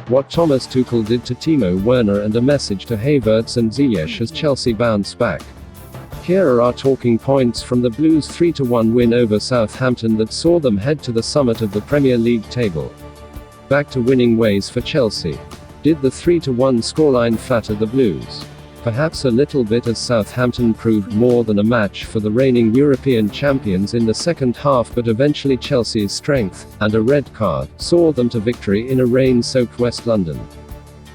what Thomas Tuchel did to Timo Werner, and a message to Havertz and Ziyech as Chelsea bounce back. Here are our talking points from the Blues' 3-1 win over Southampton that saw them head to the summit of the Premier League table. Back to winning ways for Chelsea. Did the 3-1 scoreline flatter the Blues? Perhaps a little bit, as Southampton proved more than a match for the reigning European champions in the second half, but eventually Chelsea's strength, and a red card, saw them to victory in a rain-soaked West London.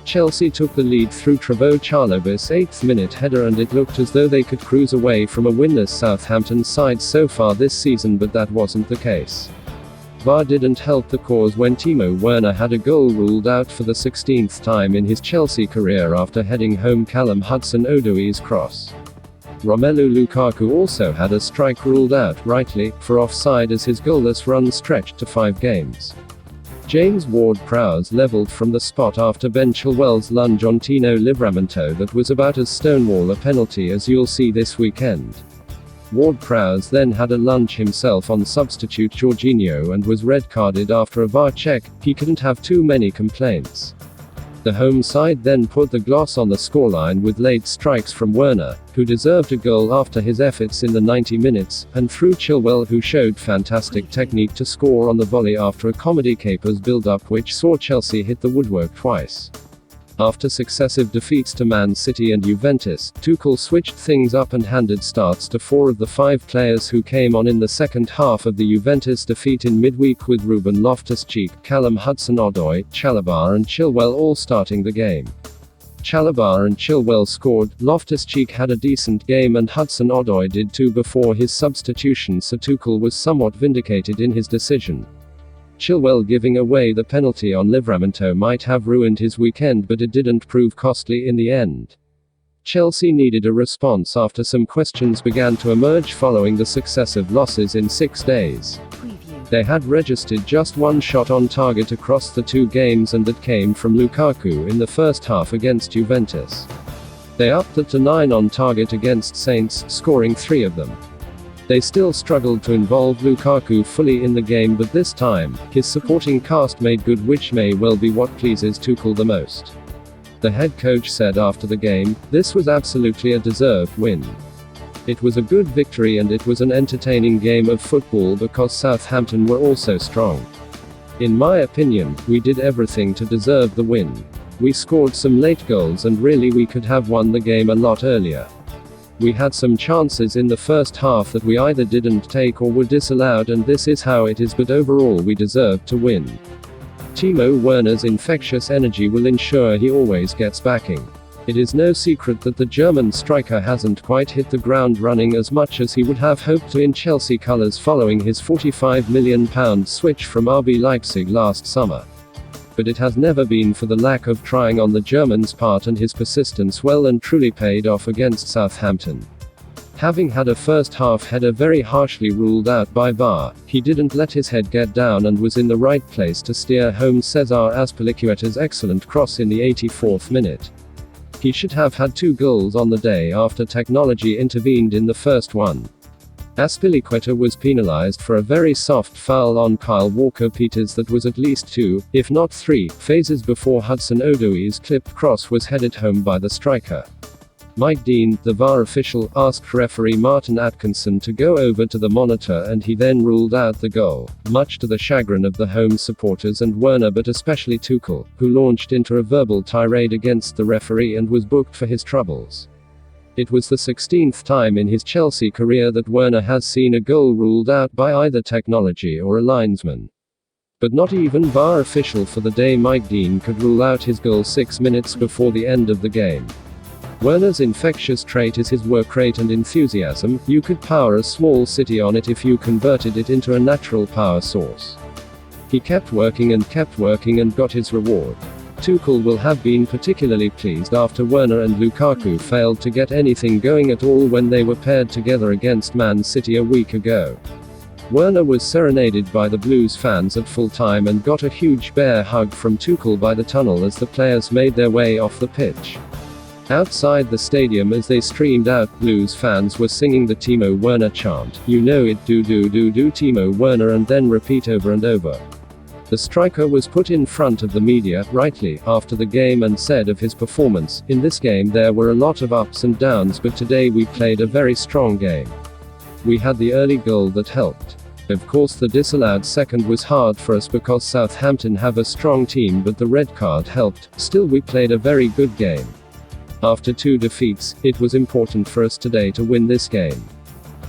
Chelsea took the lead through Trevoh Chalobah's 8th-minute header, and it looked as though they could cruise away from a winless Southampton side so far this season, but that wasn't the case. VAR didn't help the cause when Timo Werner had a goal ruled out for the 16th time in his Chelsea career after heading home Callum Hudson-Odoi's cross. Romelu Lukaku also had a strike ruled out, rightly, for offside as his goalless run stretched to 5 games. James Ward-Prowse levelled from the spot after Ben Chilwell's lunge on Tino Livramento that was about as stonewall a penalty as you'll see this weekend. Ward-Prowse then had a lunge himself on substitute Jorginho and was red-carded after a VAR check. He couldn't have too many complaints. The home side then put the gloss on the scoreline with late strikes from Werner, who deserved a goal after his efforts in the 90 minutes, and through Chilwell, who showed fantastic technique to score on the volley after a comedy capers build-up which saw Chelsea hit the woodwork twice. After successive defeats to Man City and Juventus, Tuchel switched things up and handed starts to 4 of the 5 players who came on in the second half of the Juventus defeat in midweek, with Ruben Loftus-Cheek, Callum Hudson-Odoi, Chalobah and Chilwell all starting the game. Chalobah and Chilwell scored, Loftus-Cheek had a decent game and Hudson-Odoi did too before his substitution, so Tuchel was somewhat vindicated in his decision. Chilwell giving away the penalty on Livramento might have ruined his weekend, but it didn't prove costly in the end. Chelsea needed a response after some questions began to emerge following the successive losses in 6 days. They had registered just 1 shot on target across the 2 games, and that came from Lukaku in the first half against Juventus. They upped that to 9 on target against Saints, scoring 3 of them. They still struggled to involve Lukaku fully in the game, but this time, his supporting cast made good, which may well be what pleases Tuchel the most. The head coach said after the game, "This was absolutely a deserved win. It was a good victory and it was an entertaining game of football because Southampton were also strong. In my opinion, we did everything to deserve the win. We scored some late goals and really we could have won the game a lot earlier. We had some chances in the first half that we either didn't take or were disallowed, and this is how it is, but overall we deserved to win." Timo Werner's infectious energy will ensure he always gets backing. It is no secret that the German striker hasn't quite hit the ground running as much as he would have hoped to in Chelsea colours following his £45 million switch from RB Leipzig last summer. But it has never been for the lack of trying on the German's part, and his persistence well and truly paid off against Southampton. Having had a first half header very harshly ruled out by VAR, he didn't let his head get down and was in the right place to steer home Cesar Azpilicueta's excellent cross in the 84th minute. He should have had 2 goals on the day after technology intervened in the first one. Azpilicueta was penalised for a very soft foul on Kyle Walker-Peters that was at least 2, if not 3, phases before Hudson-Odoi's clipped cross was headed home by the striker. Mike Dean, the VAR official, asked referee Martin Atkinson to go over to the monitor, and he then ruled out the goal, much to the chagrin of the home supporters and Werner, but especially Tuchel, who launched into a verbal tirade against the referee and was booked for his troubles. It was the 16th time in his Chelsea career that Werner has seen a goal ruled out by either technology or a linesman. But not even VAR official for the day Mike Dean could rule out his goal 6 minutes before the end of the game. Werner's infectious trait is his work rate and enthusiasm. You could power a small city on it if you converted it into a natural power source. He kept working and got his reward. Tuchel will have been particularly pleased after Werner and Lukaku failed to get anything going at all when they were paired together against Man City a week ago. Werner was serenaded by the Blues fans at full time and got a huge bear hug from Tuchel by the tunnel as the players made their way off the pitch. Outside the stadium as they streamed out, Blues fans were singing the Timo Werner chant, "You know it, do Timo Werner," and then repeat over and over. The striker was put in front of the media, rightly, after the game and said of his performance, "In this game there were a lot of ups and downs, but today we played a very strong game. We had the early goal that helped. Of course the disallowed second was hard for us because Southampton have a strong team, but the red card helped. Still we played a very good game. After 2 defeats, it was important for us today to win this game.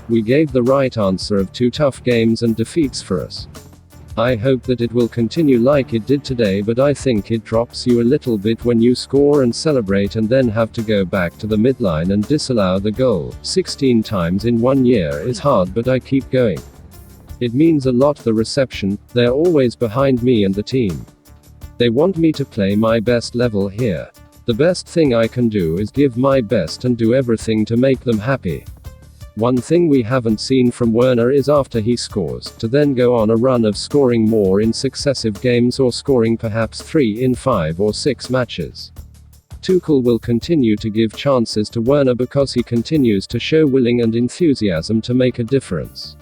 We gave the right answer of 2 tough games and defeats for us. I hope that it will continue like it did today, but I think it drops you a little bit when you score and celebrate and then have to go back to the midline and disallow the goal. 16 times in 1 year is hard, but I keep going. It means a lot, the reception. They're always behind me and the team. They want me to play my best level here. The best thing I can do is give my best and do everything to make them happy. One thing we haven't seen from Werner is after he scores, to then go on a run of scoring more in successive games or scoring perhaps 3 in 5 or 6 matches. Tuchel will continue to give chances to Werner because he continues to show willing and enthusiasm to make a difference.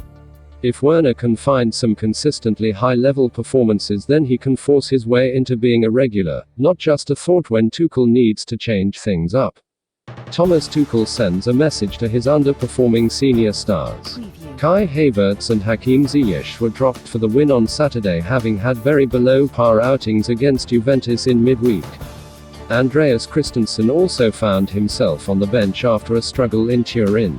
If Werner can find some consistently high-level performances, then he can force his way into being a regular, not just a thought when Tuchel needs to change things up. Thomas Tuchel sends a message to his underperforming senior stars. Kai Havertz and Hakim Ziyech were dropped for the win on Saturday, having had very below-par outings against Juventus in midweek. Andreas Christensen also found himself on the bench after a struggle in Turin.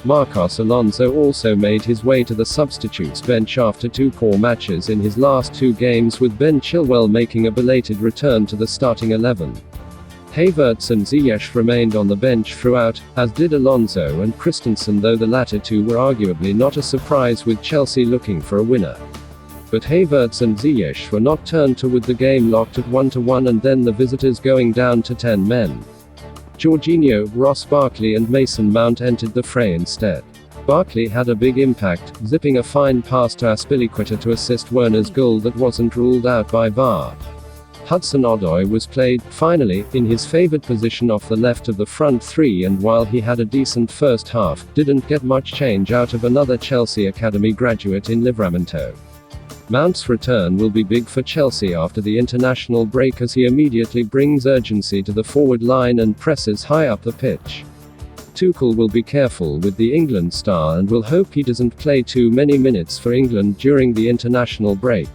Marcos Alonso also made his way to the substitutes bench after 2 poor matches in his last 2 games, with Ben Chilwell making a belated return to the starting 11. Havertz and Ziyech remained on the bench throughout, as did Alonso and Christensen, though the latter 2 were arguably not a surprise with Chelsea looking for a winner. But Havertz and Ziyech were not turned to, with the game locked at 1-1 and then the visitors going down to 10 men. Jorginho, Ross Barkley and Mason Mount entered the fray instead. Barkley had a big impact, zipping a fine pass to Azpilicueta to assist Werner's goal that wasn't ruled out by VAR. Hudson-Odoi was played, finally, in his favoured position off the left of the front 3, and while he had a decent first half, didn't get much change out of another Chelsea Academy graduate in Livramento. Mount's return will be big for Chelsea after the international break, as he immediately brings urgency to the forward line and presses high up the pitch. Tuchel will be careful with the England star and will hope he doesn't play too many minutes for England during the international break.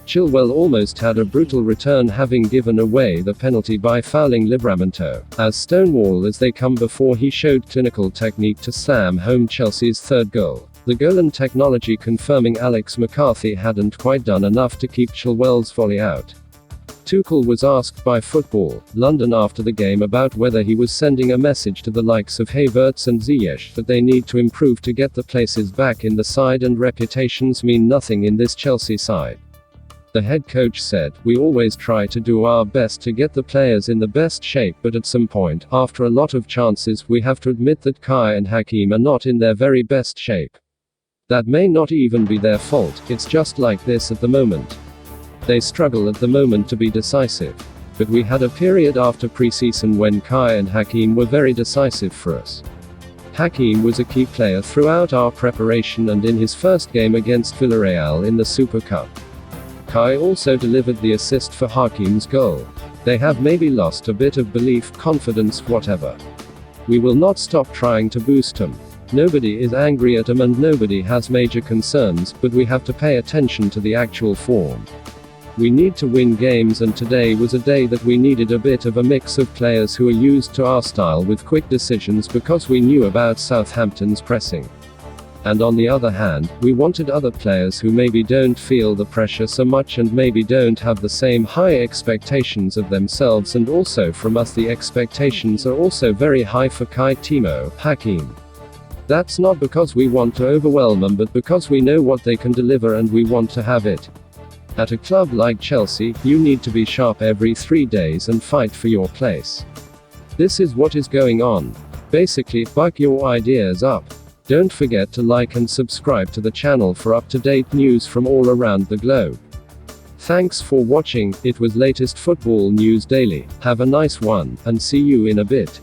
Chilwell almost had a brutal return, having given away the penalty by fouling Livramento, as stonewall as they come, before he showed clinical technique to slam home Chelsea's 3rd goal. The goal and technology confirming Alex McCarthy hadn't quite done enough to keep Chilwell's volley out. Tuchel was asked by Football London after the game about whether he was sending a message to the likes of Havertz and Ziyech that they need to improve to get the places back in the side, and reputations mean nothing in this Chelsea side. The head coach said, "We always try to do our best to get the players in the best shape, but at some point, after a lot of chances, we have to admit that Kai and Hakim are not in their very best shape. That may not even be their fault, it's just like this at the moment. They struggle at the moment to be decisive. But we had a period after pre-season when Kai and Hakim were very decisive for us. Hakim was a key player throughout our preparation and in his first game against Villarreal in the Super Cup. Kai also delivered the assist for Hakim's goal. They have maybe lost a bit of belief, confidence, whatever. We will not stop trying to boost them. Nobody is angry at them and nobody has major concerns, but we have to pay attention to the actual form. We need to win games, and today was a day that we needed a bit of a mix of players who are used to our style with quick decisions because we knew about Southampton's pressing. And on the other hand, we wanted other players who maybe don't feel the pressure so much and maybe don't have the same high expectations of themselves, and also from us the expectations are also very high for Kai, Timo, Hakim. That's not because we want to overwhelm them, but because we know what they can deliver and we want to have it. At a club like Chelsea, you need to be sharp every 3 days and fight for your place. This is what is going on. Basically, buck your ideas up. Don't forget to like and subscribe to the channel for up-to-date news from all around the globe. Thanks for watching. It was latest football news daily. Have a nice one, and see you in a bit.